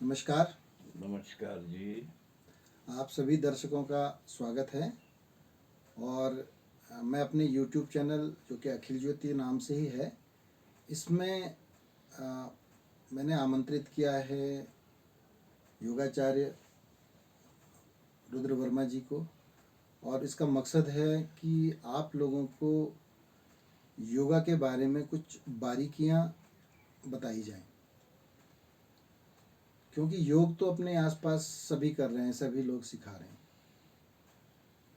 नमस्कार। नमस्कार जी। आप सभी दर्शकों का स्वागत है। और मैं अपने YouTube चैनल जो कि अखिल ज्योति नाम से ही है, इसमें अ, मैंने आमंत्रित किया है योगाचार्य रुद्र वर्मा जी को। और इसका मकसद है कि आप लोगों को योगा के बारे में कुछ बारीकियां बताई जाएं, क्योंकि योग तो अपने आसपास सभी कर रहे हैं, सभी लोग सिखा रहे हैं,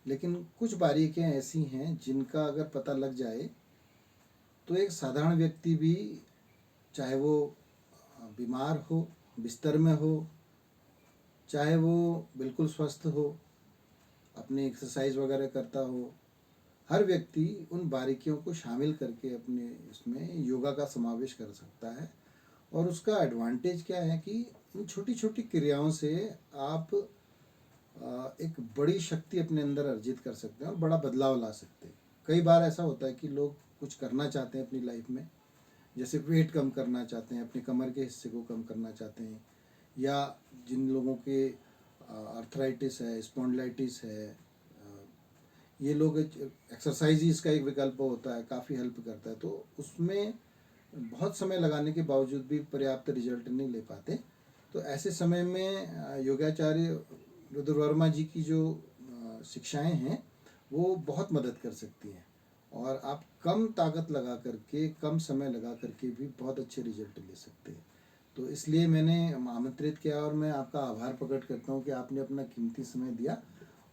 लेकिन कुछ बारीकियां ऐसी हैं जिनका अगर पता लग जाए तो एक साधारण व्यक्ति भी, चाहे वो बीमार हो, बिस्तर में हो, चाहे वो बिल्कुल स्वस्थ हो, अपनी एक्सरसाइज वगैरह करता हो, हर व्यक्ति उन बारीकियों को शामिल करके अपने इसमें योगा का समावेश कर सकता है। और उसका एडवांटेज क्या है कि इन छोटी छोटी क्रियाओं से आप एक बड़ी शक्ति अपने अंदर अर्जित कर सकते हैं और बड़ा बदलाव ला सकते हैं। कई बार ऐसा होता है कि लोग कुछ करना चाहते हैं अपनी लाइफ में, जैसे वेट कम करना चाहते हैं, अपने कमर के हिस्से को कम करना चाहते हैं, या जिन लोगों के आर्थराइटिस है, स्पॉन्डिलाइटिस है, ये लोग एक्सरसाइज का एक विकल्प होता है, काफ़ी हेल्प करता है, तो उसमें बहुत समय लगाने के बावजूद भी पर्याप्त रिजल्ट नहीं ले पाते। तो ऐसे समय में योगाचार्य रुद्र वर्मा जी की जो शिक्षाएं हैं वो बहुत मदद कर सकती हैं, और आप कम ताकत लगा करके, कम समय लगा करके भी बहुत अच्छे रिजल्ट ले सकते हैं। तो इसलिए मैंने आमंत्रित किया और मैं आपका आभार प्रकट करता हूँ कि आपने अपना कीमती समय दिया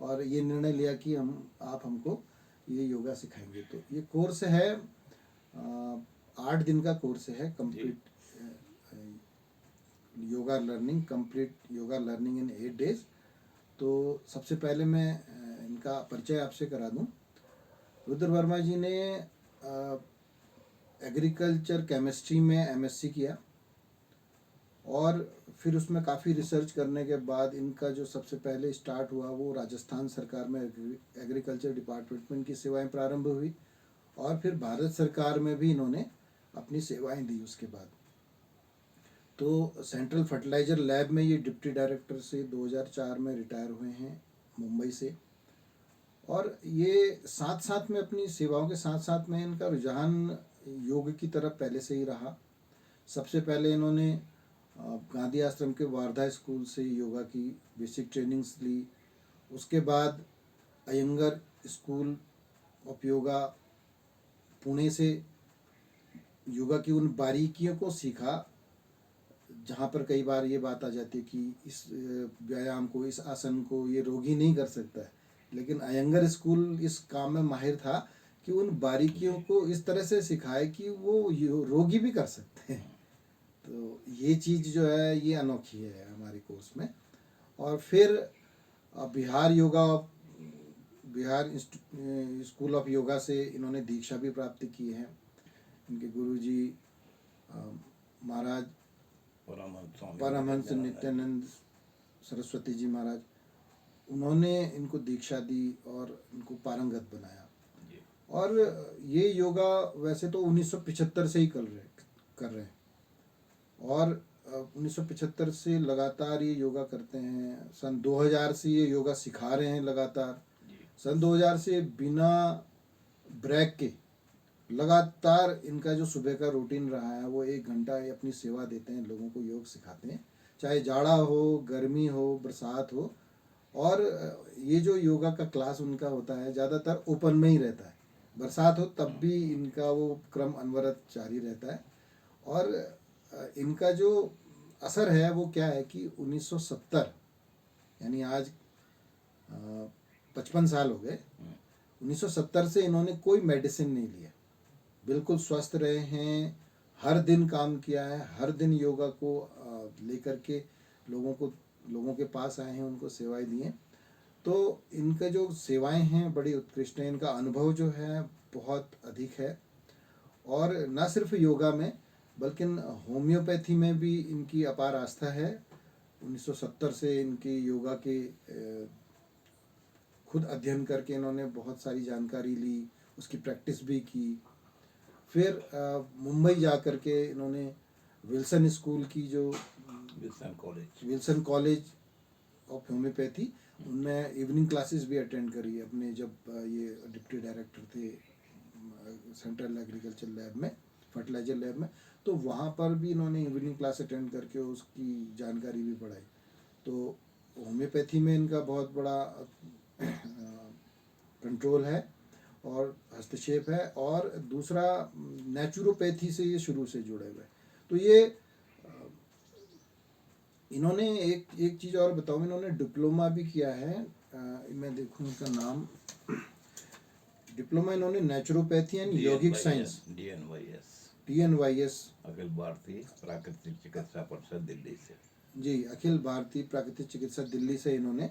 और ये निर्णय लिया कि आप हमको ये योगा सिखाएंगे। तो ये कोर्स है 8 दिन का कोर्स है, complete yoga learning, complete yoga learning in 8 days. तो सबसे पहले मैं इनका परिचय आपसे करा दूं। रुद्र वर्मा जी ने एग्रीकल्चर केमिस्ट्री में एमएससी किया, और फिर उसमें काफ़ी रिसर्च करने के बाद इनका जो सबसे पहले स्टार्ट हुआ वो राजस्थान सरकार में एग्रीकल्चर डिपार्टमेंट की सेवाएं प्रारंभ हुई, और फिर भारत सरकार में भी इन्होंने अपनी सेवाएं दी उसके बाद। तो सेंट्रल फर्टिलाइजर लैब में ये डिप्टी डायरेक्टर से 2004 में रिटायर हुए हैं मुंबई से। और ये साथ साथ में अपनी सेवाओं के साथ साथ में इनका रुझान योग की तरफ पहले से ही रहा। सबसे पहले इन्होंने गांधी आश्रम के वारधा स्कूल से योगा की बेसिक ट्रेनिंग्स ली। उसके बाद अयंगर स्कूल ऑफ योगा पुणे से योगा की उन बारीकियों को सीखा, जहाँ पर कई बार ये बात आ जाती है कि इस व्यायाम को, इस आसन को ये रोगी नहीं कर सकता है, लेकिन अयंगर स्कूल इस काम में माहिर था कि उन बारीकियों को इस तरह से सिखाए कि वो रोगी भी कर सकते हैं। तो ये चीज़ जो है ये अनोखी है हमारे कोर्स में। और फिर बिहार स्कूल ऑफ योगा से इन्होंने दीक्षा भी प्राप्त की है। इनके गुरुजी महाराज परमहंस नित्यानंद सरस्वती जी महाराज, उन्होंने इनको दीक्षा दी और इनको पारंगत बनाया। और ये योगा वैसे तो 1975 से ही कर रहे हैं, और 1975 से लगातार ये योगा करते हैं। सन 2000 से ये योगा सिखा रहे हैं लगातार। सन 2000 से बिना ब्रेक के लगातार इनका जो सुबह का रूटीन रहा है वो 1 घंटा अपनी सेवा देते हैं, लोगों को योग सिखाते हैं, चाहे जाड़ा हो, गर्मी हो, बरसात हो। और ये जो योगा का क्लास उनका होता है ज़्यादातर ओपन में ही रहता है, बरसात हो तब भी इनका वो क्रम अनवरत जारी रहता है। और इनका जो असर है वो क्या है कि 1970, यानी आज 55 साल हो गए, 1970 से इन्होंने कोई मेडिसिन नहीं लिया, बिल्कुल स्वस्थ रहे हैं, हर दिन काम किया है, हर दिन योगा को लेकर के लोगों के पास आए हैं, उनको सेवाएं दी हैं। तो इनका जो सेवाएं हैं बड़ी उत्कृष्ट हैं, इनका अनुभव जो है बहुत अधिक है। और न सिर्फ योगा में बल्कि होम्योपैथी में भी इनकी अपार आस्था है। 1970 से इनकी योगा के खुद अध्ययन करके इन्होंने बहुत सारी जानकारी ली, उसकी प्रैक्टिस भी की। फिर मुंबई जा कर के इन्होंने विल्सन स्कूल की जो विल्सन कॉलेज ऑफ होम्योपैथी, उनमें इवनिंग क्लासेस भी अटेंड करी अपने, जब ये डिप्टी डायरेक्टर थे सेंट्रल एग्रीकल्चर लैब में, फर्टिलाइजर लैब में, तो वहाँ पर भी इन्होंने इवनिंग क्लास अटेंड करके उसकी जानकारी भी बढ़ाई। तो होम्योपैथी में इनका बहुत बड़ा कंट्रोल है और हस्तक्षेप है, और दूसरा नेचुरोपैथी से ये शुरू से जुड़े हुए हैं। तो ये इन्होंने एक चीज़ और बताऊँ, इन्होंने डिप्लोमा भी किया है, मैं देखूँ इनका नाम, डिप्लोमा इन्होंने नेचुरोपैथी एंड यौगिक साइंस, TNYS, अखिल भारतीय प्राकृतिक चिकित्सा परिषद दिल्ली से। जी, अखिल भारतीय प्राकृतिक चिकित्सा दिल्ली से इन्होंने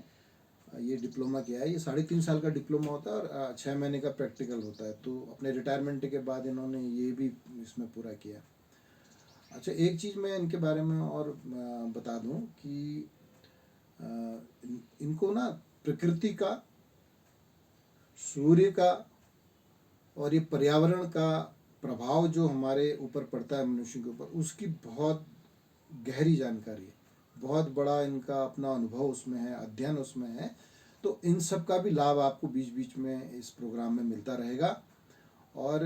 ये डिप्लोमा किया है। ये 3.5 साल का डिप्लोमा होता है और 6 महीने का प्रैक्टिकल होता है। तो अपने रिटायरमेंट के बाद इन्होंने ये भी इसमें पूरा किया। अच्छा, एक चीज़ मैं इनके बारे में और बता दूं कि इनको ना प्रकृति का, सूर्य का और ये पर्यावरण का प्रभाव जो हमारे ऊपर पड़ता है, मनुष्य के ऊपर, उसकी बहुत गहरी जानकारी है। बहुत बड़ा इनका अपना अनुभव उसमें है, अध्ययन उसमें है। तो इन सब का भी लाभ आपको बीच बीच में इस प्रोग्राम में मिलता रहेगा। और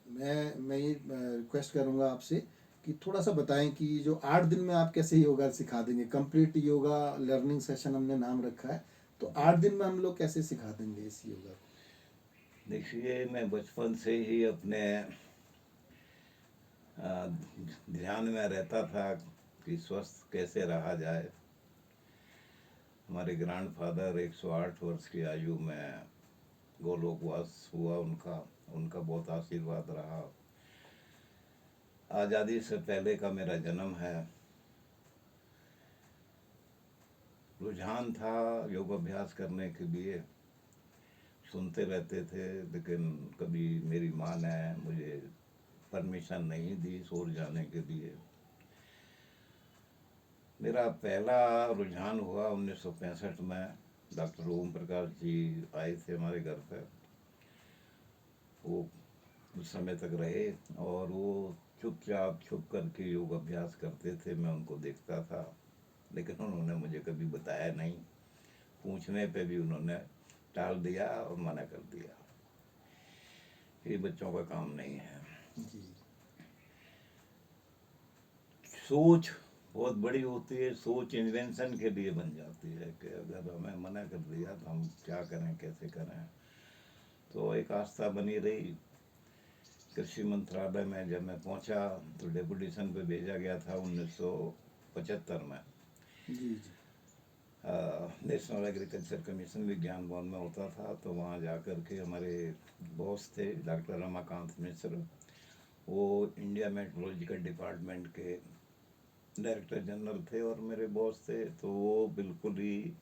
मैं ये रिक्वेस्ट करूँगा आपसे कि थोड़ा सा बताएं कि जो 8 दिन में आप कैसे योगा सिखा देंगे। कंप्लीट योगा लर्निंग सेशन हमने नाम रखा है, तो 8 दिन में हम लोग कैसे सिखा देंगे इस योगा को? देखिए, मैं बचपन से ही अपने ध्यान में रहता था कि स्वस्थ कैसे रहा जाए। हमारे ग्रैंडफादर 108 वर्ष की आयु में गोलोकवास हुआ, उनका बहुत आशीर्वाद रहा। आज़ादी से पहले का मेरा जन्म है। रुझान था योग अभ्यास करने के लिए, सुनते रहते थे, लेकिन कभी मेरी माँ ने मुझे परमिशन नहीं दी सो जाने के लिए। मेरा पहला रुझान हुआ 1965 में। डॉक्टर ओम प्रकाश जी आए थे हमारे घर पर। वो उस समय तक रहे और वो चुपचाप छुप करके योग अभ्यास करते थे। मैं उनको देखता था, लेकिन उन्होंने मुझे कभी बताया नहीं। पूछने पे भी उन्होंने टाल दिया और मना कर दिया, ये बच्चों का काम नहीं है। जी। सोच बहुत बड़ी होती है, सोच इन्वेंशन के लिए बन जाती है कि अगर हमें मना कर दिया तो हम क्या करें, कैसे करें। तो एक आस्था बनी रही। कृषि मंत्रालय में जब मैं पहुंचा तो डेपुटेशन पे भेजा गया था 1975 में। जी जी। नेशनल एग्रीकल्चर कमीशन विज्ञान भवन में होता था। तो वहाँ जा कर के हमारे बॉस थे डॉक्टर रमाकांत मिश्र, वो इंडिया मेट्रोलॉजिकल डिपार्टमेंट के डायरेक्टर जनरल थे और मेरे बॉस थे। तो वो बिल्कुल ही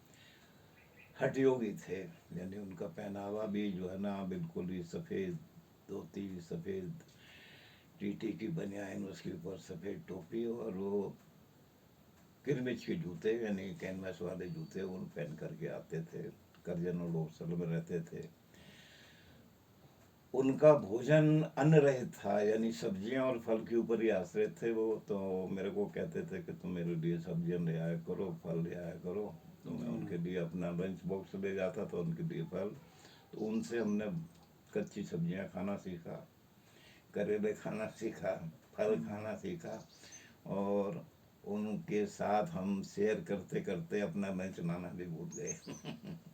हठयोगी थे, यानी उनका पहनावा भी जो है ना बिल्कुल ही सफ़ेद धोती, सफ़ेद टीटी की बनियान, उसके ऊपर सफ़ेद टोपी, और वो किरमिच के जूते यानी कैनवस वाले जूते उन पहन करके आते थे। करजन और लोकसल में रहते थे। उनका भोजन अन्न रहित था, यानी सब्जियां और फल के ऊपर ही आश्रित थे वो। तो मेरे को कहते थे कि तुम मेरे लिए सब्जियां ले आया करो, फल ले आया करो। तो मैं उनके लिए अपना लंच बॉक्स ले जाता था, उनके लिए फल। तो उनसे हमने कच्ची सब्जियां खाना सीखा, करेले खाना सीखा, फल खाना सीखा, और उनके साथ हम शेयर करते करते अपना लंच बनाना भी भूल गए।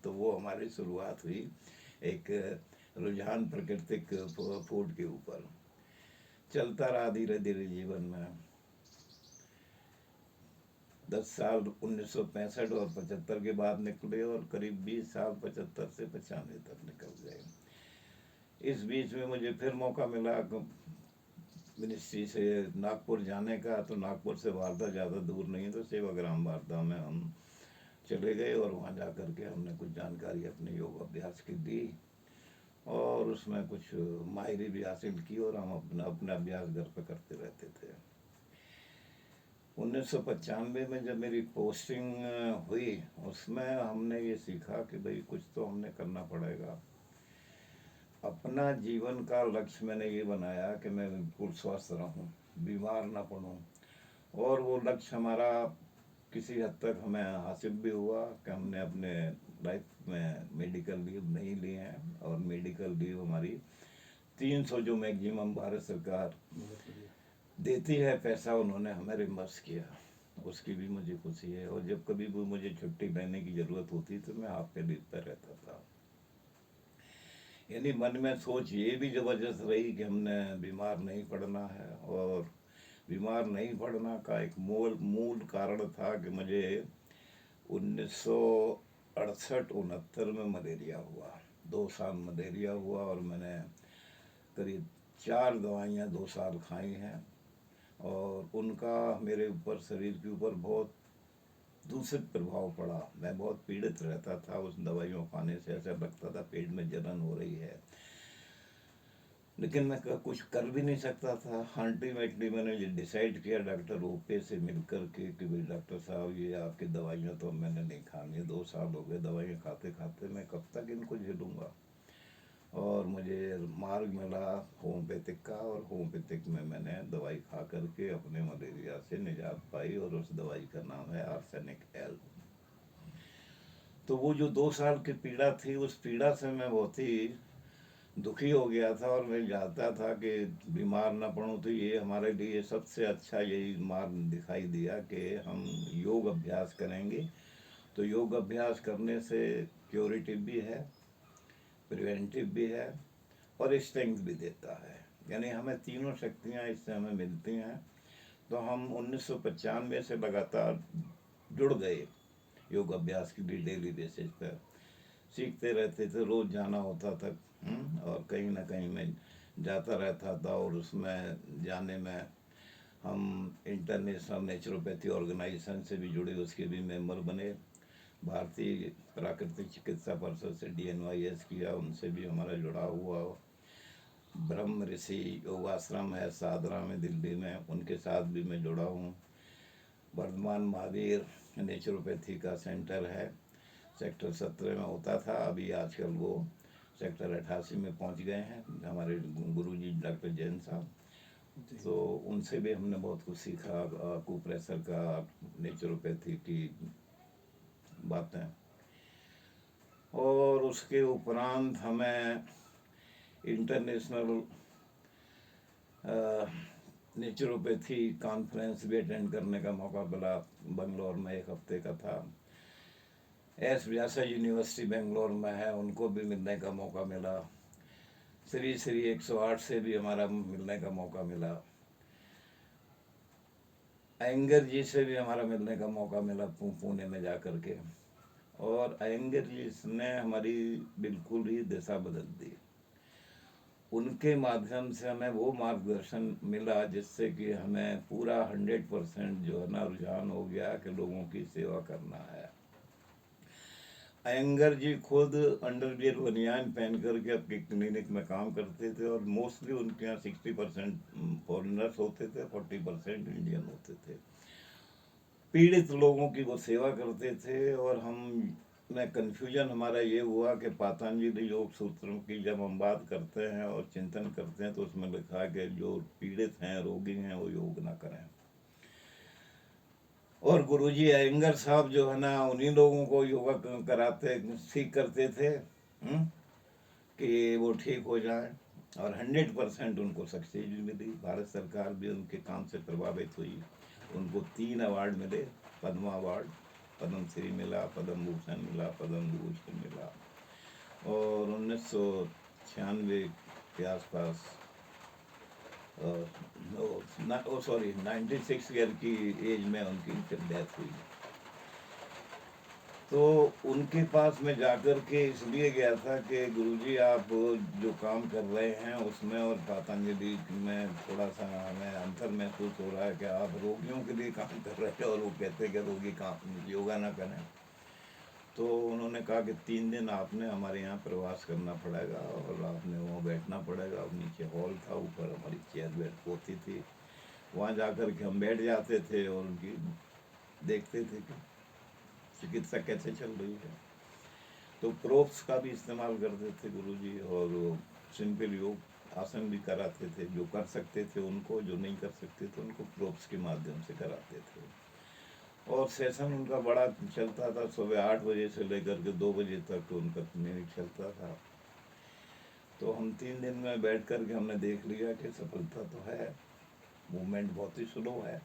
तो वो हमारी शुरुआत हुई एक रुझान प्राकृतिक फूड के ऊपर। चलता रहा धीरे धीरे जीवन में। 10 साल 1965 और 75 के बाद निकले, और करीब 20 साल 75 से 95 तक निकल गए। इस बीच में मुझे फिर मौका मिला मिनिस्ट्री से नागपुर जाने का। तो नागपुर से वारदा ज़्यादा दूर नहीं, तो सेवाग्राम वारदा में हम चले गए और वहाँ जा कर के हमने कुछ जानकारी अपने योग अभ्यास की दी, और उसमें कुछ माहिरी भी हासिल की, और हम अपना अभ्यास घर पर करते रहते थे। 1995 में जब मेरी पोस्टिंग हुई, उसमें हमने ये सीखा कि भाई कुछ तो हमने करना पड़ेगा। अपना जीवन का लक्ष्य मैंने ये बनाया कि मैं बिल्कुल स्वस्थ रहूं, बीमार ना पड़ूं, और वो लक्ष्य हमारा किसी हद तक हमें हासिल भी हुआ कि हमने अपने लाइफ में मेडिकल लीव नहीं लिए हैं, और मेडिकल लीव हमारी 300 जो मैक्सिमम भारत सरकार बहुत बढ़िया। देती है पैसा, उन्होंने हमें रिम्बर्स किया, उसकी भी मुझे खुशी है। और जब कभी भी मुझे छुट्टी लेने की ज़रूरत होती तो मैं हाफ पे लीव पर रहता था। यानी मन में सोच ये भी ज़बरदस्त रही कि हमने बीमार नहीं पड़ना है, और बीमार नहीं पड़ना का एक मूल कारण था कि मुझे 1968-69 में मलेरिया हुआ। 2 साल मलेरिया हुआ और मैंने करीब 4 दवाइयाँ 2 साल खाई हैं, और उनका मेरे ऊपर, शरीर के ऊपर बहुत दूषित प्रभाव पड़ा। मैं बहुत पीड़ित रहता था उस दवाइयों खाने से, ऐसा लगता था पेट में जलन हो रही है, लेकिन मैं कुछ कर भी नहीं सकता था। अल्टीमेटली मैंने ये डिसाइड किया डॉक्टर ओपे से मिल कर के कि भाई डॉक्टर साहब, ये आपकी दवाइयाँ तो मैंने नहीं खानी है, 2 साल हो गए दवाइयाँ खाते खाते, मैं कब तक इनको झेलूँगा। और मुझे मार्ग मिला होम्योपैथिक का, और होम्योपैथिक में मैंने दवाई खा करके अपने मलेरिया से निजात पाई, और उस दवाई का नाम है आर्सेनिक एल। तो वो जो 2 साल की पीड़ा थी, उस पीड़ा से मैं बहुत ही दुखी हो गया था, और मैं चाहता था कि बीमार ना पड़ूं। तो ये हमारे लिए सबसे अच्छा यही मार्ग दिखाई दिया कि हम योग अभ्यास करेंगे। तो योग अभ्यास करने से क्योरेटिव भी है, प्रिवेंटिव भी है, और स्ट्रेंथ भी देता है। यानी हमें तीनों शक्तियाँ इससे हमें मिलती हैं। तो हम 1995 से लगातार जुड़ गए योग अभ्यास के लिए, डेली बेसिस पर सीखते रहते थे, रोज़ जाना होता था। और कहीं ना कहीं मैं जाता रहता था, और उसमें जाने में हम इंटरनेशनल नेचुरोपैथी ऑर्गेनाइजेशन से भी जुड़े, उसके भी मेंबर बने। भारतीय प्राकृतिक चिकित्सा परिषद से DNYS किया, उनसे भी हमारा जुड़ा हुआ। ब्रह्म ऋषि योगाश्रम है सादरा में दिल्ली में, उनके साथ भी मैं जुड़ा हूँ। वर्धमान महावीर नेचुरोपैथी का सेंटर है, सेक्टर 17 में होता था, अभी आजकल वो सेक्टर 88 में पहुंच गए हैं हमारे गुरुजी डॉक्टर जैन साहब। तो उनसे भी हमने बहुत कुछ सीखा, कुप्रेशर का, नेचुरोपैथी की बातें। और उसके उपरांत हमें इंटरनेशनल नेचुरोपैथी कॉन्फ्रेंस भी अटेंड करने का मौका मिला, बंगलोर में 1 हफ्ते का था। एस व्यासा यूनिवर्सिटी बेंगलोर में है, उनको भी मिलने का मौका मिला। श्री श्री 108 से भी हमारा मिलने का मौका मिला। अयंगर जी से भी हमारा मिलने का मौका मिला पुणे में जा कर के। और अयंगर जी ने हमारी बिल्कुल ही दिशा बदल दी। उनके माध्यम से हमें वो मार्गदर्शन मिला जिससे कि हमें पूरा 100% जो है ना रुझान हो गया कि लोगों की सेवा करना है। अयंगर जी खुद अंडरवियर बनियान पहन करके अपनी क्लिनिक में काम करते थे, और मोस्टली उनके यहाँ 60% फॉरेनर्स होते थे, 40% इंडियन होते थे। पीड़ित लोगों की वो सेवा करते थे। और हम में कन्फ्यूजन हमारा ये हुआ कि पतंजलि योग सूत्रों की जब हम बात करते हैं और चिंतन करते हैं, तो उसमें लिखा है कि जो पीड़ित हैं, रोगी हैं, वो योग ना करें। और गुरुजी अयंगर साहब जो है ना, उन्हीं लोगों को योगा कराते, सीख करते थे कि वो ठीक हो जाए। और 100% उनको सक्सेस भी मिली। भारत सरकार भी उनके काम से प्रभावित हुई। उनको 3 अवार्ड मिले, पद्मा अवार्ड, पद्म श्री मिला, पद्म भूषण मिला, पद्म विभूषण मिला। और 1996 के आसपास, सॉरी 96 ईयर की एज में उनकी फिर डेथ हुई। तो उनके पास में जाकर के इसलिए गया था कि गुरुजी आप जो काम कर रहे हैं उसमें और पतंजलि में थोड़ा सा हमें अंतर महसूस हो रहा है कि आप रोगियों के लिए काम कर रहे हैं, और वो कहते हैं कि रोगी काम योगा ना करें। तो उन्होंने कहा कि 3 दिन आपने हमारे यहाँ प्रवास करना पड़ेगा, और आपने वहाँ बैठना पड़ेगा। और नीचे हॉल था, ऊपर हमारी चेयर बैठ होती थी, वहाँ जा कर के हम बैठ जाते थे और उनकी देखते थे कि चिकित्सा कैसे चल रही है। तो प्रोप्स का भी इस्तेमाल करते थे गुरुजी, और सिंपल योग आसन भी कराते थे, जो कर सकते थे उनको, जो नहीं कर सकते थे उनको प्रोप्स के माध्यम से कराते थे। और सेशन उनका बड़ा चलता था, सुबह 8 बजे से लेकर के 2 बजे तक उनका क्लिनिक चलता था। तो हम 3 दिन में बैठ कर के हमने देख लिया कि सफलता तो है, मूवमेंट बहुत ही स्लो है,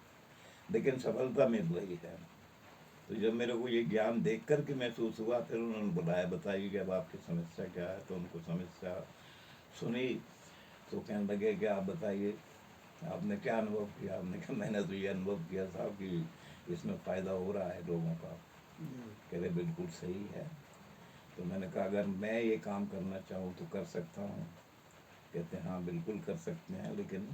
लेकिन सफलता मिल रही है। तो जब मेरे को ये ज्ञान देख कर के महसूस हुआ, फिर उन्होंने बुलाया, बताइए कि अब आपकी समस्या क्या है। तो उनको समस्या सुनी, तो कहने लगे कि आप बताइए, आपने क्या अनुभव किया। आपने कहा मैंने तो ये अनुभव किया साहब कि इसमें फ़ायदा हो रहा है लोगों का। कह रहे बिल्कुल सही है। तो मैंने कहा अगर मैं ये काम करना चाहूँ तो कर सकता हूँ। कहते हैं हाँ बिल्कुल कर सकते हैं, लेकिन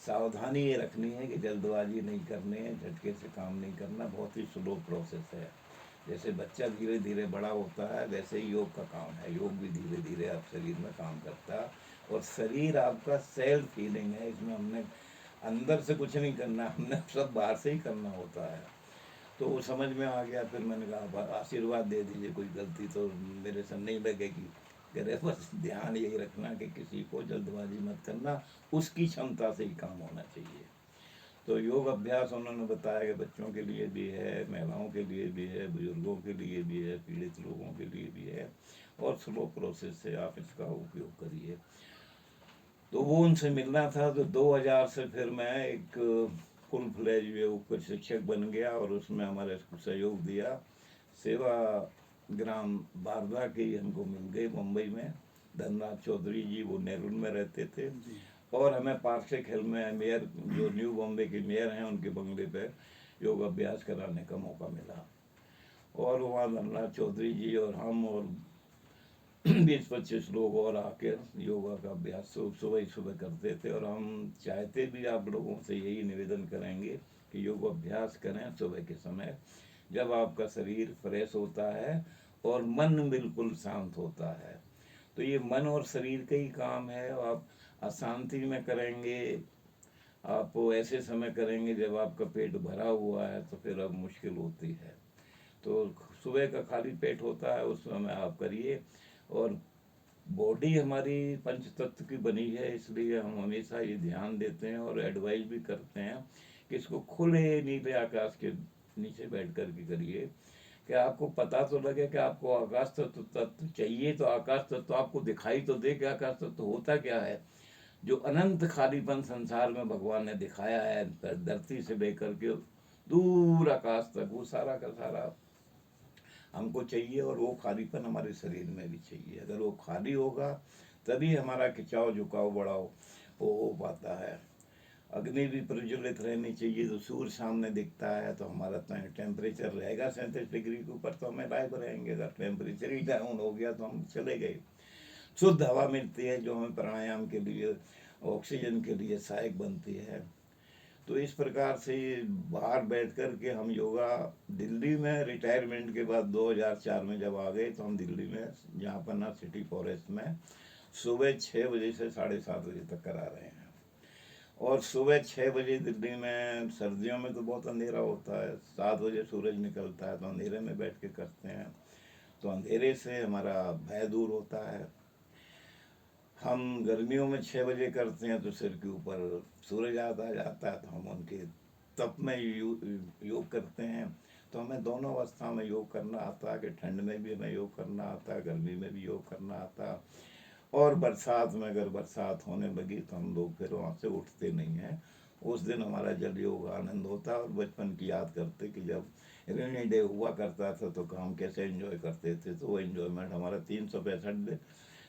सावधानी ये रखनी है कि जल्दबाजी नहीं करनी है, झटके से काम नहीं करना, बहुत ही स्लो प्रोसेस है। जैसे बच्चा धीरे धीरे बड़ा होता है, वैसे ही योग का काम है। योग भी धीरे धीरे आप शरीर में काम करता है, और शरीर आपका सेल्फ हीलिंग है। इसमें हमने अंदर से कुछ नहीं करना, हमने सब बाहर से ही करना होता है। तो वो समझ में आ गया। फिर मैंने कहा आशीर्वाद दे दीजिए, कोई गलती तो मेरे से नहीं लगेगी। कह रहे बस ध्यान यही रखना कि किसी को जल्दबाजी मत करना, उसकी क्षमता से ही काम होना चाहिए। तो योग अभ्यास उन्होंने बताया कि बच्चों के लिए भी है, महिलाओं के लिए भी है, बुजुर्गों के लिए भी है, पीड़ित लोगों के लिए भी है, और स्लो प्रोसेस से आप इसका उपयोग करिए। तो वो उनसे मिलना था। तो 2000 से फिर मैं एक फुल फ्लेज योग प्रशिक्षक बन गया, और उसमें हमारे सहयोग दिया सेवा ग्राम बारदा की हमको मिल गई मुंबई में। धनराज चौधरी जी, वो नेहरू में रहते थे, और हमें पार्षिक हिल में मेयर, जो न्यू बॉम्बे के मेयर हैं, उनके बंगले पे योग अभ्यास कराने का मौका मिला। और वहाँ धनराज चौधरी जी और हम और 20-25 लोग और आके योगा का अभ्यास सुबह ही सुबह करते थे। और हम चाहते भी आप लोगों से यही निवेदन करेंगे कि योग अभ्यास करें सुबह के समय, जब आपका शरीर फ्रेश होता है और मन बिल्कुल शांत होता है। तो ये मन और शरीर का ही काम है। आप अशांति में करेंगे, आप ऐसे समय करेंगे जब आपका पेट भरा हुआ है, तो फिर अब मुश्किल होती है। तो सुबह का खाली पेट होता है, उस समय आप करिए। और बॉडी हमारी पंच तत्व की बनी है, इसलिए हम हमेशा ये ध्यान देते हैं और एडवाइस भी करते हैं कि इसको खुले नीले आकाश के नीचे बैठ कर के करिए, कि आपको पता तो लगे कि आपको आकाश तत्व चाहिए। तो आकाश तत्व आपको दिखाई तो दे कि आकाश तत्व होता क्या है। जो अनंत खालीपन संसार में भगवान ने दिखाया है, धरती से लेकर के दूर आकाश तक, वो सारा का सारा हमको चाहिए। और वो खालीपन हमारे शरीर में भी चाहिए। अगर वो खाली होगा तभी हमारा खिंचाव झुकाव बढ़ाव वो हो पाता है। अग्नि भी प्रज्वलित रहनी चाहिए। तो सूर्य सामने दिखता है तो हमारा टेम्परेचर रहेगा 37 डिग्री के ऊपर, तो हमें लाइव रहेंगे। अगर टेम्परेचर ही डाउन हो गया तो हम चले गए। शुद्ध हवा मिलती है जो हमें प्राणायाम के लिए, ऑक्सीजन के लिए सहायक बनती है। तो इस प्रकार से बाहर बैठ कर के हम योगा, दिल्ली में रिटायरमेंट के बाद 2004 में जब आ गए, तो हम दिल्ली में जहाँ पर ना सिटी फॉरेस्ट में सुबह 6 बजे से 7:30 बजे तक करा रहे हैं। और सुबह 6 बजे दिल्ली में सर्दियों में तो बहुत अंधेरा होता है, 7 बजे सूरज निकलता है, तो अंधेरे में बैठ के करते हैं। तो अंधेरे से हमारा भय दूर होता है। हम गर्मियों में 6 बजे करते हैं तो सिर के ऊपर सूरज आता जाता है, तो हम उनके तप में योग करते हैं। तो हमें दोनों अवस्था में योग करना आता है, कि ठंड में भी हमें योग करना आता है, गर्मी में भी योग करना आता है। और बरसात में अगर बरसात होने लगी तो हम लोग फिर वहाँ से उठते नहीं हैं। उस दिन हमारा जल योग आनंद होता है। और बचपन की याद करते कि जब रेनी डे हुआ करता था तो हम कैसे एंजॉय करते थे। तो वो एंजॉयमेंट हमारा 365 दिन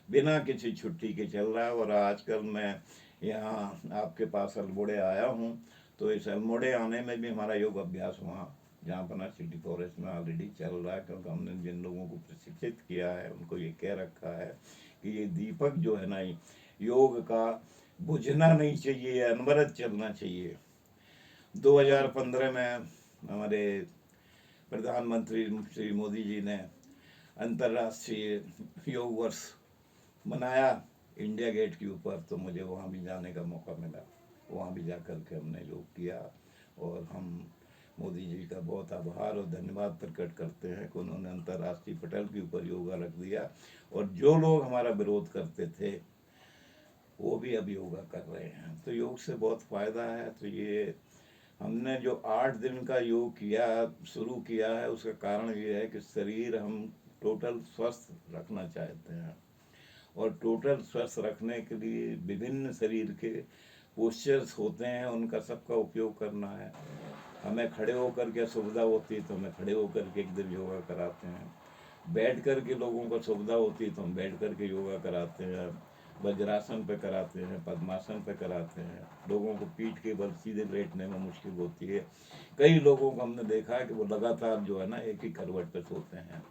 बिना किसी छुट्टी के चल रहा है। और आजकल मैं यहाँ आपके पास अल्मोड़े आया हूँ, तो इस अल्मोड़े आने में भी हमारा योग अभ्यास वहाँ जहाँ पर ना सिटी फॉरेस्ट में ऑलरेडी चल रहा है। क्योंकि हमने जिन लोगों को प्रशिक्षित किया है उनको ये कह रखा है कि ये दीपक जो है ना योग का, बुझना नहीं चाहिए, अनवरत चलना चाहिए। 2015 में हमारे प्रधानमंत्री श्री मोदी जी ने अंतर्राष्ट्रीय योग वर्ष मनाया इंडिया गेट के ऊपर, तो मुझे वहाँ भी जाने का मौका मिला। वहाँ भी जा कर के हमने योग किया। और हम मोदी जी का बहुत आभार और धन्यवाद प्रकट करते हैं कि उन्होंने अंतर्राष्ट्रीय पटल के ऊपर योगा रख दिया। और जो लोग हमारा विरोध करते थे वो भी अब योगा कर रहे हैं। तो योग से बहुत फ़ायदा है। तो ये हमने जो 8 दिन का योग किया, शुरू किया है, उसका कारण ये है कि शरीर हम टोटल स्वस्थ रखना चाहते हैं। और टोटल स्वस्थ रखने के लिए विभिन्न शरीर के पोस्चर्स होते हैं, उनका सबका उपयोग करना है। हमें खड़े होकर के सुविधा होती है तो हमें खड़े होकर के एक दिन योगा कराते हैं। बैठ कर के लोगों को सुविधा होती है तो हम बैठ कर के योगा कराते हैं। वज्रासन पे कराते हैं, पद्मासन पे कराते हैं। लोगों को पीठ के बल सीधे लेटने में मुश्किल होती है। कई लोगों को हमने देखा है कि वो लगातार जो है ना एक ही करवट पे सोते हैं,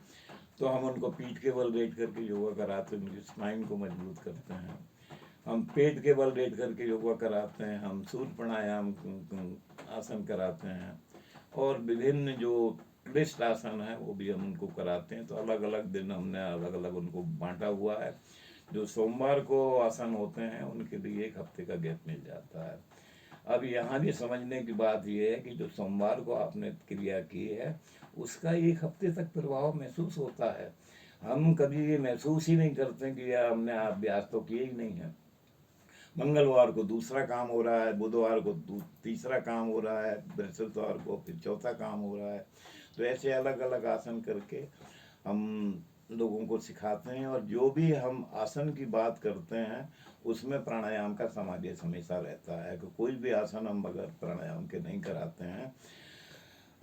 तो हम उनको पीठ के बल लेट करके योगा कराते हैं, उनकी स्पाइन को मजबूत करते हैं। हम पेट के बल लेट करके योगा कराते हैं, हम सूर्य प्राणायाम आसन कराते हैं, और विभिन्न जो क्लिष्ट आसन है वो भी हम उनको कराते हैं। तो अलग अलग दिन हमने अलग अलग उनको बांटा हुआ है। जो सोमवार को आसन होते हैं उनके लिए 1 हफ्ते का गैप मिल जाता है। अब यहाँ भी समझने की बात यह है कि जो सोमवार को आपने क्रिया की है उसका 1 हफ्ते तक प्रभाव महसूस होता है। हम कभी ये महसूस ही नहीं करते कि यार हमने अभ्यास तो किए ही नहीं है। मंगलवार को दूसरा काम हो रहा है, बुधवार को तीसरा काम हो रहा है, बृहस्पतिवार को फिर चौथा काम हो रहा है। तो ऐसे अलग अलग आसन करके हम लोगों को सिखाते हैं। और जो भी हम आसन की बात करते हैं उसमें प्राणायाम का समावेश हमेशा रहता है कि कोई भी आसन हम बगैर प्राणायाम के नहीं कराते हैं।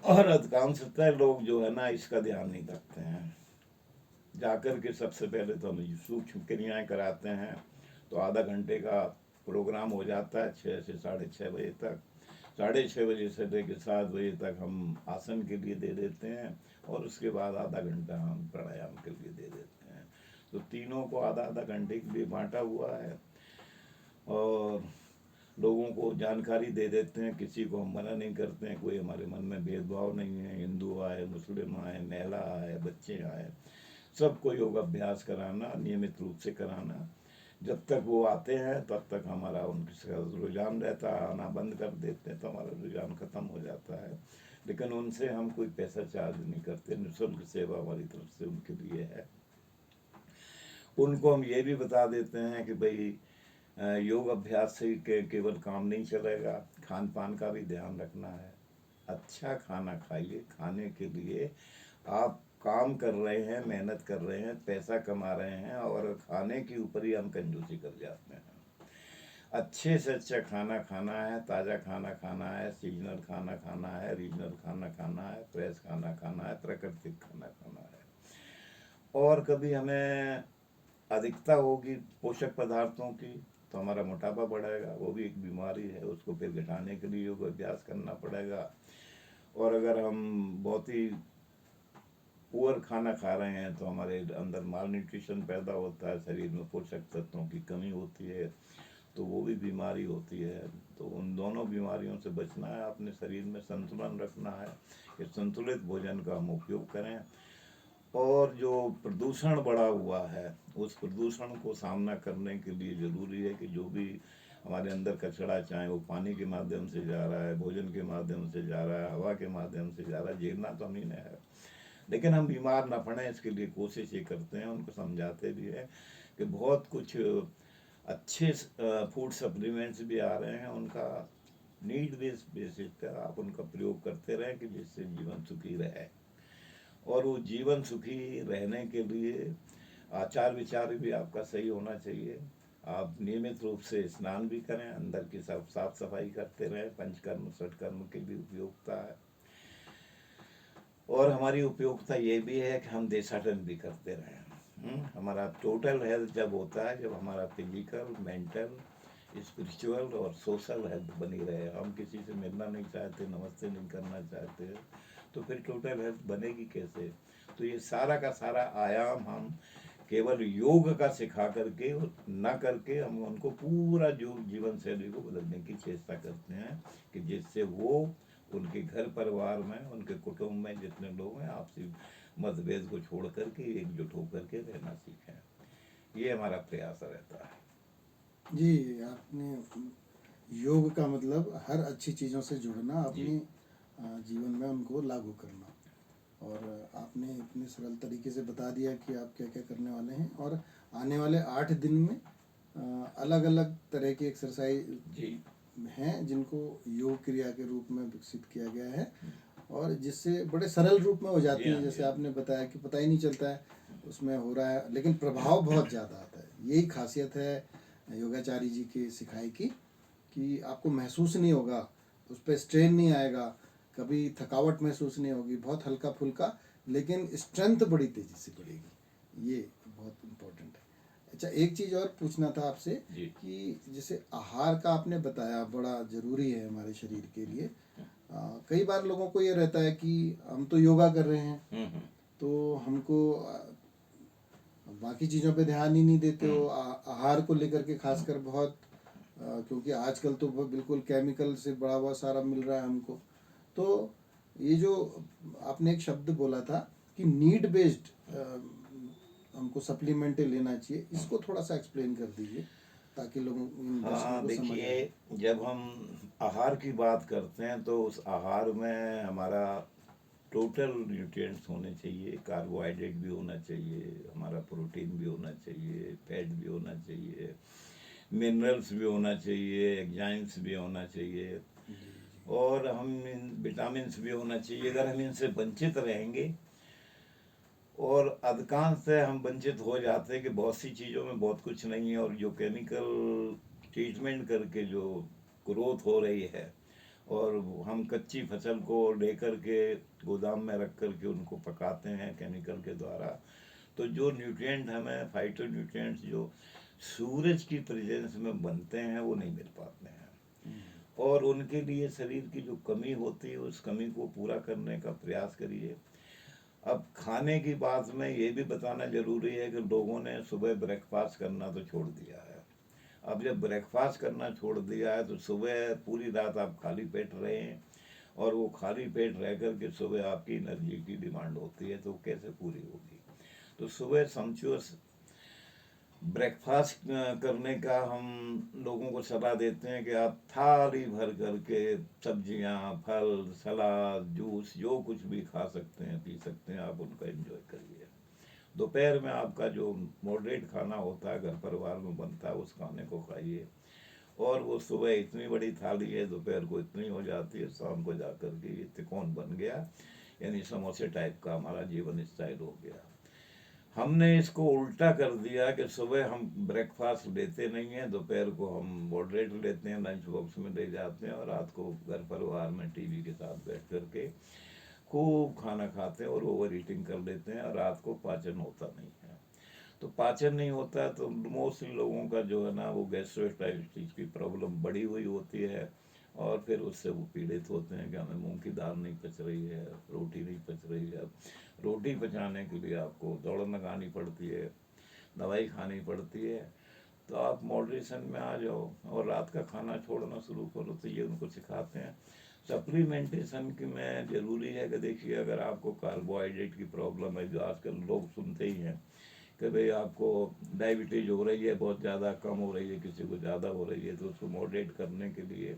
और अधिकांशतः लोग जो है ना इसका ध्यान नहीं रखते हैं। जाकर के सबसे पहले तो हम सूक्ष्म क्रियाएँ कराते हैं, तो आधा घंटे का प्रोग्राम हो जाता है 6 से 6:30 बजे तक। 6:30 बजे से लेकर 7 बजे तक हम आसन के लिए दे देते हैं, और उसके बाद आधा घंटा हम प्राणायाम के लिए दे देते हैं। तो तीनों को आधा आधा घंटे के लिए बांटा हुआ है, और लोगों को जानकारी दे देते हैं। किसी को हम मना नहीं करते हैं, कोई हमारे मन में भेदभाव नहीं है। हिंदू आए, मुस्लिम आए, महिला आए, बच्चे आए, सबको योग अभ्यास कराना, नियमित रूप से कराना। जब तक वो आते हैं तब तक हमारा उनके साथ रुझान रहता है। आना बंद कर देते हैं तो हमारा रुझान ख़त्म हो जाता है। लेकिन उनसे हम कोई पैसा चार्ज नहीं करते, निःशुल्क सेवा हमारी तरफ से उनके लिए है। उनको हम ये भी बता देते हैं कि भाई योग अभ्यास से केवल काम नहीं चलेगा, खान पान का भी ध्यान रखना है। अच्छा खाना खाइए। खाने के लिए आप काम कर रहे हैं, मेहनत कर रहे हैं, पैसा कमा रहे हैं, और खाने के ऊपर ही हम कंजूसी कर जाते हैं। अच्छे से अच्छा खाना खाना है, ताज़ा खाना खाना है, सीजनल खाना खाना है, रीजनल खाना खाना है, फ्रेश खाना खाना है, प्राकृतिक खाना खाना है। और कभी हमें अधिकता होगी पोषक पदार्थों की तो हमारा मोटापा बढ़ेगा, वो भी एक बीमारी है। उसको फिर घटाने के लिए योग अभ्यास करना पड़ेगा। और अगर हम बहुत ही पुअर खाना खा रहे हैं तो हमारे अंदर माल न्यूट्रिशन पैदा होता है, शरीर में पोषक तत्वों की कमी होती है, तो वो भी बीमारी होती है। तो उन दोनों बीमारियों से बचना है, अपने शरीर में संतुलन रखना है कि संतुलित भोजन का हम उपयोग करें। और जो प्रदूषण बढ़ा हुआ है उस प्रदूषण को सामना करने के लिए ज़रूरी है कि जो भी हमारे अंदर कचरा, चाहे वो पानी के माध्यम से जा रहा है, भोजन के माध्यम से जा रहा है, हवा के माध्यम से जा रहा है, झेलना तो हम ही ने है। लेकिन हम बीमार ना पड़ें इसके लिए कोशिश ये करते हैं, उनको समझाते भी हैं कि बहुत कुछ अच्छे फूड सप्लीमेंट्स भी आ रहे हैं, उनका नीड बेसिस पर आप उनका प्रयोग करते रहें कि जिससे जीवन सुखी रहे। और वो जीवन सुखी रहने के लिए आचार विचार भी आपका सही होना चाहिए। आप नियमित रूप से स्नान भी करें, अंदर की सब साफ सफाई करते रहें। पंचकर्म षटकर्म की भी उपयोगिता है। और हमारी उपयोगिता ये भी है कि हम देशाटन भी करते रहें। हमारा टोटल हेल्थ जब होता है, जब हमारा फिजिकल, मेंटल, स्पिरिचुअल और सोशल हेल्थ बनी रहे। हम किसी से मिलना नहीं चाहते, नमस्ते नहीं करना चाहते, तो फिर टोटल हेल्थ बनेगी कैसे? तो ये सारा का सारा आयाम हम केवल योग का सिखा करके ना करके हम उनको पूरा जो जीवन शैली को बदलने की चेष्टा करते हैं कि जिससे वो उनके घर परिवार में, उनके कुटुंब में जितने लोग हैं, आपसी मतभेद को छोड़ करके एकजुट होकर के रहना सीखें। ये हमारा प्रयास रहता है। जी, आपने योग का मतलब हर अच्छी चीज़ों से जुड़ना, अपनी जीवन में उनको लागू करना, और आपने इतने सरल तरीके से बता दिया कि आप क्या क्या करने वाले हैं। और आने वाले 8 दिन में अलग अलग तरह की एक्सरसाइज जी हैं जिनको योग क्रिया के रूप में विकसित किया गया है और जिससे बड़े सरल रूप में हो जी जाती हाँ हैं, जी जैसे हाँ। आपने बताया कि पता ही नहीं चलता है उसमें हो रहा है, लेकिन प्रभाव बहुत ज़्यादा आता है। यही खासियत है योगाचारी जी की सिखाई की कि आपको महसूस नहीं होगा, उस पर स्ट्रेन नहीं आएगा, कभी थकावट महसूस नहीं होगी, बहुत हल्का फुल्का, लेकिन स्ट्रेंथ बड़ी तेज़ी से बढ़ेगी। ये बहुत इम्पोर्टेंट है। अच्छा, एक चीज़ और पूछना था आपसे जी कि जैसे आहार का आपने बताया बड़ा ज़रूरी है हमारे शरीर के लिए। कई बार लोगों को ये रहता है कि हम तो योगा कर रहे हैं हम्म। तो हमको बाकी चीज़ों पे ध्यान ही नहीं देते हो। आहार को लेकर के खासकर बहुत क्योंकि आजकल तो बिल्कुल केमिकल से बड़ा हुआ सारा मिल रहा है हमको। तो ये जो आपने एक शब्द बोला था कि नीड बेस्ड हमको सप्लीमेंट लेना चाहिए, इसको थोड़ा सा एक्सप्लेन कर दीजिए ताकि लोगों इन दर्शकों हाँ को समझ देखिए, आए। जब हम आहार की बात करते हैं तो उस आहार में हमारा टोटल न्यूट्रिएंट्स होने चाहिए। कार्बोहाइड्रेट भी होना चाहिए, हमारा प्रोटीन भी होना चाहिए, फैट भी होना चाहिए, मिनरल्स भी होना चाहिए, एंजाइम्स भी होना चाहिए, जी जी। और हम विटामिन्स भी होना चाहिए। अगर हम इनसे वंचित रहेंगे, और अधिकांश से हम वंचित हो जाते हैं कि बहुत सी चीज़ों में बहुत कुछ नहीं है, और जो केमिकल ट्रीटमेंट करके जो ग्रोथ हो रही है, और हम कच्ची फसल को लेकर के गोदाम में रख कर के उनको पकाते हैं केमिकल के द्वारा, तो जो न्यूट्रिएंट हमें फाइटो न्यूट्रिएंट्स जो सूरज की प्रेजेंस में बनते हैं वो नहीं मिल पाते हैं। और उनके लिए शरीर की जो कमी होती है उस कमी को पूरा करने का प्रयास करिए। अब खाने की बात में ये भी बताना जरूरी है कि लोगों ने सुबह ब्रेकफास्ट करना तो छोड़ दिया है। अब जब ब्रेकफास्ट करना छोड़ दिया है तो सुबह पूरी रात आप खाली पेट रहे हैं, और वो खाली पेट रह कर के सुबह आपकी एनर्जी की डिमांड होती है, तो कैसे पूरी होगी। तो सुबह समचुअस ब्रेकफास्ट करने का हम लोगों को सलाह देते हैं कि आप थाली भर करके सब्जियां, फल, सलाद, जूस, जो कुछ भी खा सकते हैं, पी सकते हैं, आप उनका एंजॉय करिए। दोपहर में आपका जो मॉडरेट खाना होता है घर परिवार में बनता है उस खाने को खाइए। और वो सुबह इतनी बड़ी थाली है, दोपहर को इतनी हो जाती है, शाम को जाकर के ये तिकोन बन गया, यानी समोसे टाइप का हमारा जीवन स्टाइल हो गया। हमने इसको उल्टा कर दिया कि सुबह हम ब्रेकफास्ट लेते नहीं हैं, दोपहर को हम मॉडरेट लेते हैं, लंच बॉक्स में ले जाते हैं, और रात को घर परिवार में टीवी के साथ बैठ कर के खूब खाना खाते हैं और ओवर ईटिंग कर लेते हैं, और रात को पाचन होता नहीं है। तो पाचन नहीं होता है तो मोस्टली लोगों का जो है ना वो गैस्ट्रोस्टाइटिस की प्रॉब्लम बढ़ी हुई होती है, और फिर उससे वो पीड़ित होते हैं कि हमें मूंग की दाल नहीं पच रही है, रोटी नहीं पच रही है। रोटी पचाने के लिए आपको दौड़ लगानी पड़ती है, दवाई खानी पड़ती है। तो आप मॉडरेशन में आ जाओ और रात का खाना छोड़ना शुरू करो, तो ये उनको सिखाते हैं। सप्लीमेंटेशन की में ज़रूरी है कि देखिए, अगर आपको कार्बोहाइड्रेट की प्रॉब्लम है, जो आजकल लोग सुनते ही हैं कि भाई आपको डायबिटीज़ हो रही है, बहुत ज़्यादा, कम हो रही है, किसी को ज़्यादा हो रही है, तो उसको मॉडरेट करने के लिए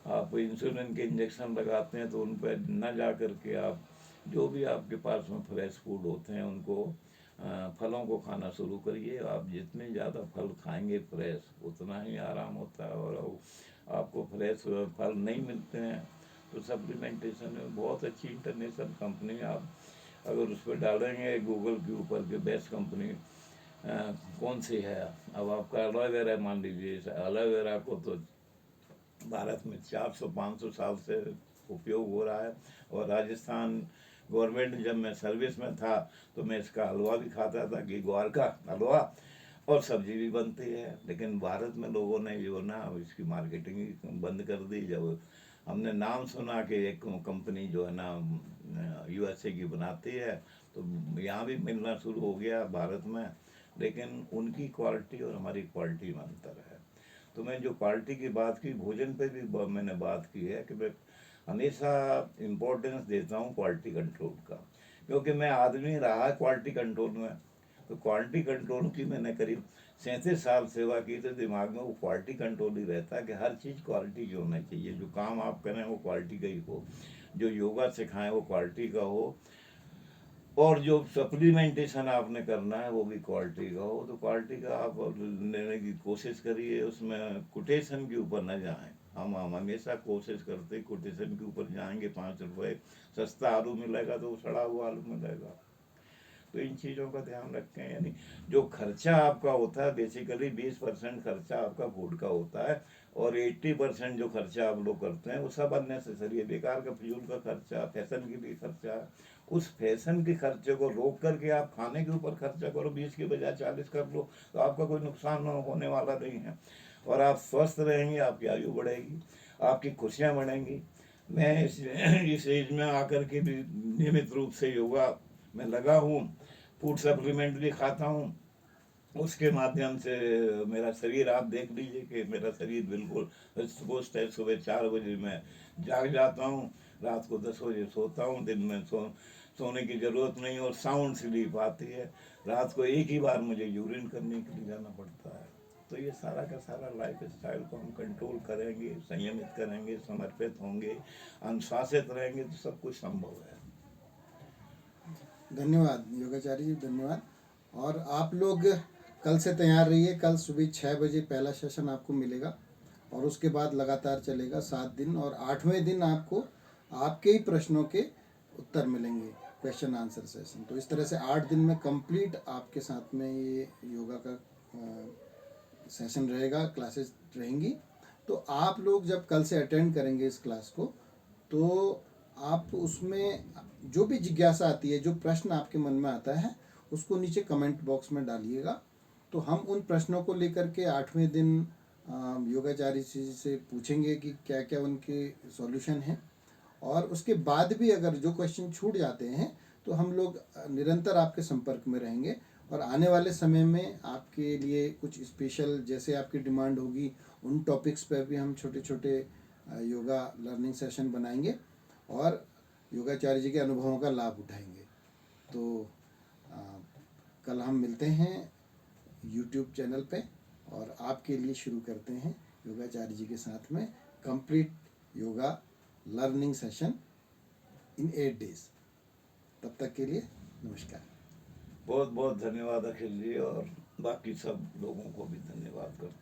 आप इंसुलिन के इंजेक्शन लगाते हैं, तो उन पर न जा कर के आप जो भी आपके पास में फ्रेश फूड होते हैं उनको फलों को खाना शुरू करिए। आप जितने ज़्यादा फल खाएंगे फ्रेश, उतना ही आराम होता है। और आपको फ्रेश फल नहीं मिलते हैं तो सप्लीमेंटेशन में बहुत अच्छी इंटरनेशनल कंपनी, आप अगर उस पर डालेंगे गूगल के ऊपर कि बेस्ट कंपनी कौन सी है, अब आपका एलोवेरा मान लीजिए, एलोवेरा को तो भारत में 400-500 साल से उपयोग हो रहा है। और राजस्थान गवर्नमेंट, जब मैं सर्विस में था तो मैं इसका हलवा भी खाता था, घी ग्वार का हलवा, और सब्जी भी बनती है। लेकिन भारत में लोगों ने जो ना इसकी मार्केटिंग ही बंद कर दी। जब हमने नाम सुना कि एक कंपनी जो है ना यूएसए की बनाती है, तो यहाँ भी मिलना शुरू हो गया भारत में। लेकिन उनकी क्वालिटी और हमारी क्वालिटी में अंतर है। तो मैं जो क्वालिटी की बात की, भोजन पे भी मैंने बात की है कि मैं हमेशा इम्पोर्टेंस देता हूँ क्वालिटी कंट्रोल का, क्योंकि मैं आदमी रहा क्वालिटी कंट्रोल में। तो क्वालिटी कंट्रोल की मैंने करीब 37 साल सेवा की, तो दिमाग में वो क्वालिटी कंट्रोल ही रहता है कि हर चीज़ क्वालिटी की होना चाहिए। जो काम आप करें वो क्वालिटी का ही हो, जो योगा सिखाएं वो क्वालिटी का हो, और जो सप्लीमेंटेशन आपने करना है वो भी क्वालिटी का हो, तो क्वालिटी का आप लेने की कोशिश करिए, उसमें कोटेशन के ऊपर न जाएं। हम हमेशा कोशिश करते कोटेशन के ऊपर जाएंगे, 5 रुपए सस्ता आलू मिलेगा तो सड़ा हुआ आलू मिलेगा। तो इन चीज़ों का ध्यान रखें। यानी जो खर्चा आपका होता है बेसिकली 20% खर्चा आपका फूड का होता है, और 80% जो खर्चा आप लोग करते हैं वो सब अननेसेसरी है, बेकार का फिजूल का खर्चा, फैशन के लिए खर्चा है। उस फैशन के खर्चे को रोक करके आप खाने के ऊपर खर्चा करो, 20 के बजाय 40 कर लो, तो आपका कोई नुकसान होने वाला नहीं है, और आप स्वस्थ रहेंगे, आपकी आयु बढ़ेगी, आपकी खुशियाँ बढ़ेंगी। मैं इस एज में आकर के भी नियमित रूप से योगा में लगा हूँ, फूड सप्लीमेंट भी खाता हूँ, उसके माध्यम से मेरा शरीर आप देख लीजिए कि मेरा शरीर बिल्कुल हष्ट-पुष्ट है। सुबह 4 बजे मैं जाग जाता हूँ, रात को 10 बजे सोता हूँ, दिन में सोने की ज़रूरत नहीं, और साउंड स्लीप आती है। रात को एक ही बार मुझे यूरिन करने के लिए जाना पड़ता है। तो ये सारा का सारा लाइफ स्टाइल को हम कंट्रोल करेंगे, संयमित करेंगे, समर्पित होंगे, अनुशासित रहेंगे, तो सब कुछ संभव है। धन्यवाद योगाचार्य जी, धन्यवाद। और आप लोग कल से तैयार रहिए। कल सुबह 6 बजे पहला सेशन आपको मिलेगा, और उसके बाद लगातार चलेगा 7 दिन, और 8वें दिन आपको आपके ही प्रश्नों के उत्तर मिलेंगे, क्वेश्चन आंसर सेशन। तो इस तरह से 8 दिन में कंप्लीट आपके साथ में ये योगा का सेशन रहेगा, क्लासेस रहेंगी। तो आप लोग जब कल से अटेंड करेंगे इस क्लास को, तो आप उसमें जो भी जिज्ञासा आती है, जो प्रश्न आपके मन में आता है, उसको नीचे कमेंट बॉक्स में डालिएगा। तो हम उन प्रश्नों को लेकर के 8वें दिन योगाचार्य जी से पूछेंगे कि क्या क्या उनके सॉल्यूशन हैं। और उसके बाद भी अगर जो क्वेश्चन छूट जाते हैं तो हम लोग निरंतर आपके संपर्क में रहेंगे, और आने वाले समय में आपके लिए कुछ स्पेशल, जैसे आपकी डिमांड होगी, उन टॉपिक्स पर भी हम छोटे छोटे योगा लर्निंग सेशन बनाएंगे, और योगाचार्य जी के अनुभवों का लाभ उठाएंगे। तो अ, कल हम मिलते हैं यूट्यूब चैनल पे, और आपके लिए शुरू करते हैं योगाचार्य जी के साथ में complete yoga learning session in 8 days. तब तक के लिए नमस्कार। बहुत बहुत धन्यवाद अखिल जी, और बाकी सब लोगों को भी धन्यवाद करता हूँ।